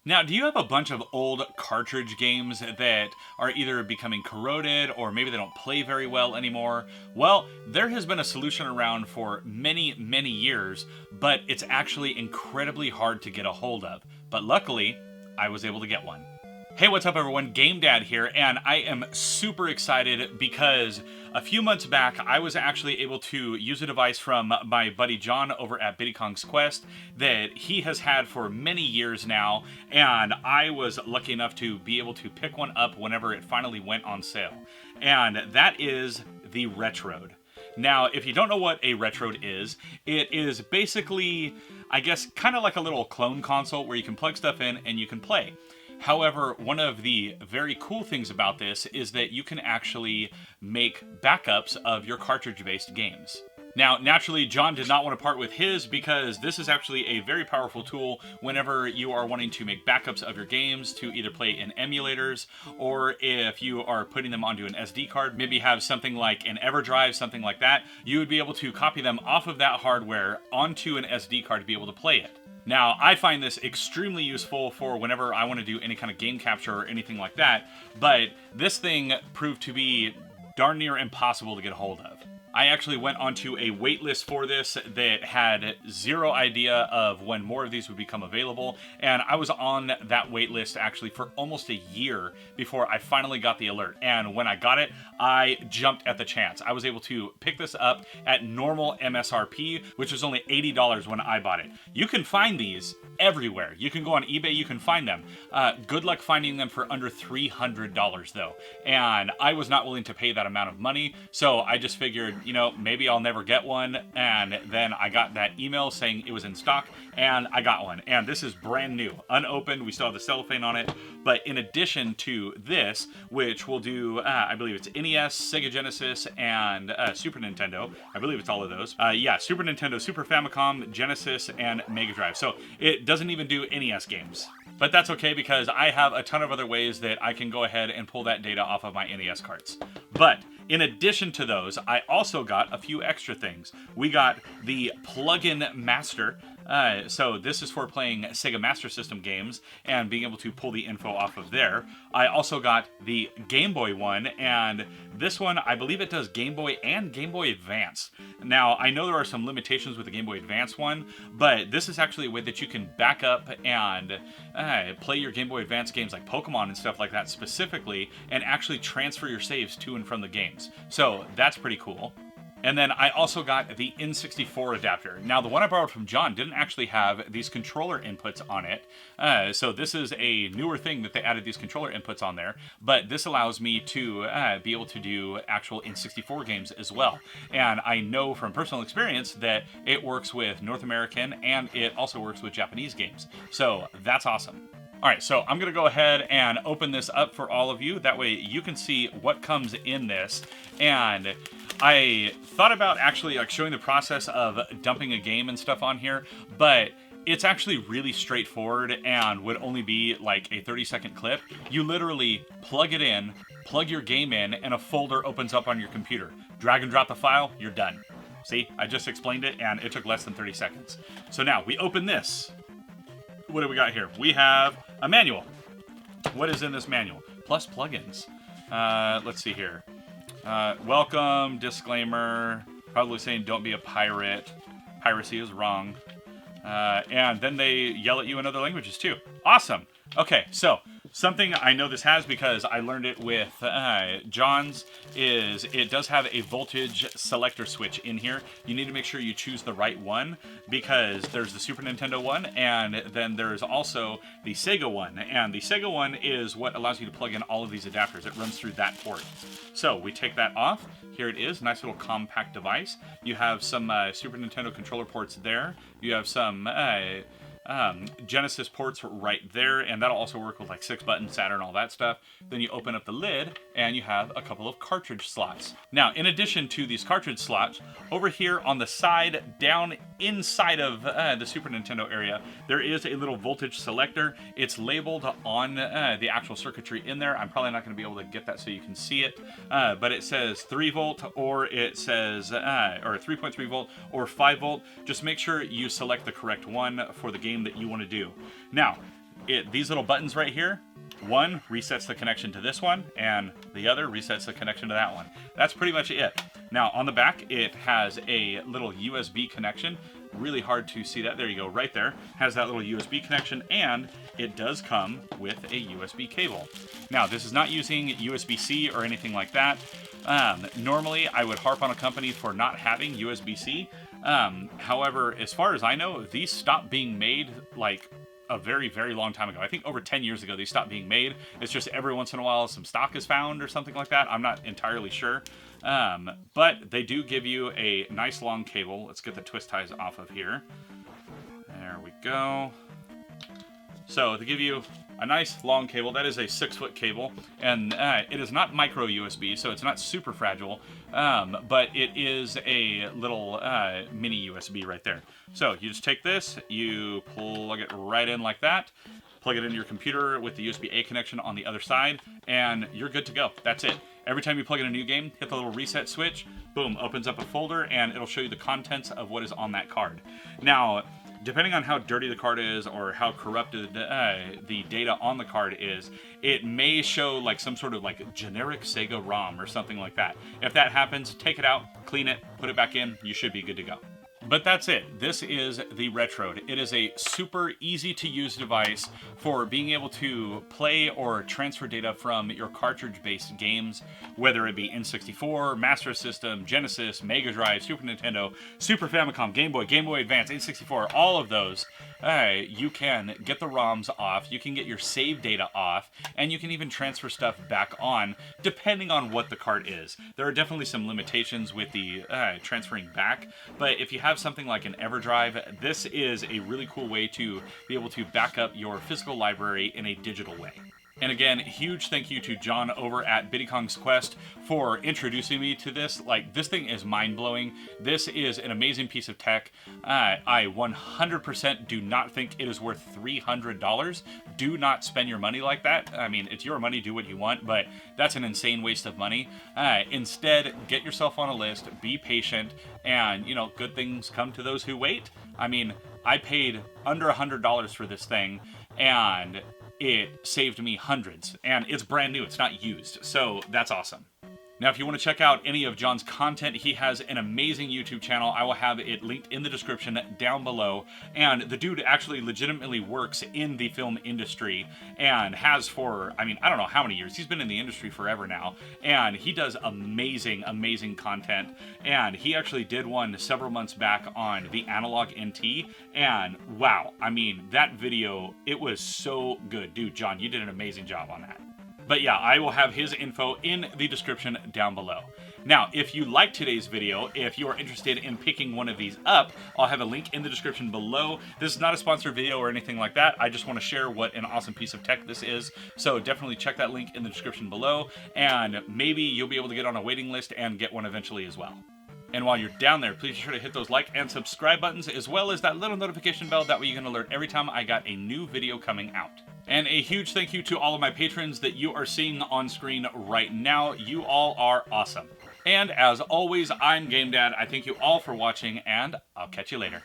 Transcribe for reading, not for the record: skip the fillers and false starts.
Now, do you have a bunch of old cartridge games that are either becoming corroded or maybe they don't play very well anymore? Well, there has been a solution around for many, many years, but it's actually incredibly hard to get a hold of. But luckily, I was able to get one. Hey, what's up, everyone? Game Dad here, and I am super excited because a few months back I was actually able to use a device from my buddy John over at Biddy Kong's Quest that he has had for many years now, and I was lucky enough to be able to pick one up whenever it finally went on sale. And that is the Retrode. Now, if you don't know what a Retrode is, it is basically, I guess, kind of like a little clone console where you can plug stuff in and you can play. However, one of the very cool things about this is that you can actually make backups of your cartridge-based games. Now, naturally, John did not want to part with his because this is actually a very powerful tool whenever you are wanting to make backups of your games to either play in emulators or if you are putting them onto an SD card, maybe have something like an EverDrive, something like that, you would be able to copy them off of that hardware onto an SD card to be able to play it. Now, I find this extremely useful for whenever I want to do any kind of game capture or anything like that, but this thing proved to be darn near impossible to get a hold of. I actually went onto a wait list for this that had zero idea of when more of these would become available, and I was on that wait list actually for almost a year before I finally got the alert. And when I got it, I jumped at the chance. I was able to pick this up at normal MSRP, which was only $80 when I bought it. You can find these everywhere. You can go on eBay, you can find them. Good luck finding them for under $300 though. And I was not willing to pay that amount of money, so I just figured, you know, maybe I'll never get one. And then I got that email saying it was in stock, and I got one. And this is brand new, unopened. We still have the cellophane on it. But in addition to this, which will do, I believe it's NES, Sega Genesis, and Super Nintendo. I believe it's all of those. Yeah, Super Nintendo, Super Famicom, Genesis, and Mega Drive. So it doesn't even do NES games. But that's okay because I have a ton of other ways that I can go ahead and pull that data off of my NES carts. But in addition to those, I also got a few extra things. We got the plug-in master. So this is for playing Sega Master System games and being able to pull the info off of there. I also got the Game Boy one, and this one, I believe it does Game Boy and Game Boy Advance. Now, I know there are some limitations with the Game Boy Advance one, but this is actually a way that you can back up and play your Game Boy Advance games like Pokemon and stuff like that specifically, and actually transfer your saves to and from the games. So that's pretty cool. And then I also got the N64 adapter. Now, the one I borrowed from John didn't actually have these controller inputs on it. So this is a newer thing that they added these controller inputs on there. But this allows me to be able to do actual N64 games as well. And I know from personal experience that it works with North American and it also works with Japanese games. So that's awesome. All right, so I'm gonna go ahead and open this up for all of you. That way you can see what comes in this. And I thought about actually like showing the process of dumping a game and stuff on here, but it's actually really straightforward and would only be like a 30-second clip. You literally plug it in, plug your game in, and a folder opens up on your computer. Drag and drop the file, you're done. See, I just explained it and it took less than 30 seconds. So now we open this. What do we got here? We have a manual. What is in this manual? Plus plugins. Let's see here. Welcome, disclaimer, probably saying don't be a pirate. Piracy is wrong. And then they yell at you in other languages too. Awesome. Okay, so something I know this has because I learned it with John's is it does have a voltage selector switch in here. You need to make sure you choose the right one because there's the Super Nintendo one and then there's also the Sega one. And the Sega one is what allows you to plug in all of these adapters. It runs through that port. So we take that off. Here it is, nice little compact device. You have some Super Nintendo controller ports there. You have some Genesis ports right there, and that'll also work with like 6-button Saturn, all that stuff. Then you open up the lid and you have a couple of cartridge slots. Now, in addition to these cartridge slots, over here on the side, down inside of the Super Nintendo area, there is a little voltage selector. It's labeled on the actual circuitry in there. I'm probably not going to be able to get that so you can see it, but it says 3 volt or it says, or 3.3 volt or 5 volt. Just make sure you select the correct one for the game that you want to do. Now, these little buttons right here, one resets the connection to this one, and the other resets the connection to that one. That's pretty much it. Now, on the back, it has a little USB connection. Really hard to see that. There you go, right there. Has that little USB connection, and it does come with a USB cable. Now, this is not using USB-C or anything like that. Normally, I would harp on a company for not having USB-C. However, as far as I know, these stopped being made like a very, very long time ago. I think over 10 years ago they stopped being made. It's just every once in a while some stock is found or something like that. I'm not entirely sure. But they do give you a nice long cable. Let's get the twist ties off of here. There we go. So they give you a nice long cable. That is a 6-foot cable, and it is not micro USB, so it's not super fragile, but it is a little mini USB right there. So you just take this, you plug it right in like that, plug it into your computer with the USB-A connection on the other side, and you're good to go. That's it. Every time you plug in a new game, hit the little reset switch, boom, opens up a folder, and it'll show you the contents of what is on that card. Now, depending on how dirty the card is or how corrupted the data on the card is, it may show like some sort of like generic Sega ROM or something like that. If that happens, take it out, clean it, put it back in, you should be good to go. But that's it. This is the Retrode. It is a super easy to use device for being able to play or transfer data from your cartridge-based games, whether it be N64, Master System, Genesis, Mega Drive, Super Nintendo, Super Famicom, Game Boy Advance, N64, all of those. You can get the ROMs off, you can get your save data off, and you can even transfer stuff back on, depending on what the cart is. There are definitely some limitations with the transferring back, but if you have something like an EverDrive, this is a really cool way to be able to back up your physical library in a digital way. And again, huge thank you to John over at Biddy Kong's Quest for introducing me to this. Like, this thing is mind-blowing. This is an amazing piece of tech. I 100% do not think it is worth $300. Do not spend your money like that. I mean, it's your money, do what you want, but that's an insane waste of money. Instead, get yourself on a list, be patient, and, you know, good things come to those who wait. I mean, I paid under $100 for this thing, and it saved me hundreds, and it's brand new, it's not used, so that's awesome. Now, if you want to check out any of John's content, he has an amazing YouTube channel. I will have it linked in the description down below. And the dude actually legitimately works in the film industry and has for, I mean, I don't know how many years. He's been in the industry forever now. And he does amazing, amazing content. And he actually did one several months back on the Analog NT. And wow, I mean, that video, it was so good. Dude, John, you did an amazing job on that. But yeah, I will have his info in the description down below. Now, if you liked today's video, if you are interested in picking one of these up, I'll have a link in the description below. This is not a sponsored video or anything like that. I just want to share what an awesome piece of tech this is. So definitely check that link in the description below, and maybe you'll be able to get on a waiting list and get one eventually as well. And while you're down there, please be sure to hit those like and subscribe buttons, as well as that little notification bell. That way you can alert every time I got a new video coming out. And a huge thank you to all of my patrons that you are seeing on screen right now. You all are awesome. And as always, I'm Game Dad. I thank you all for watching, and I'll catch you later.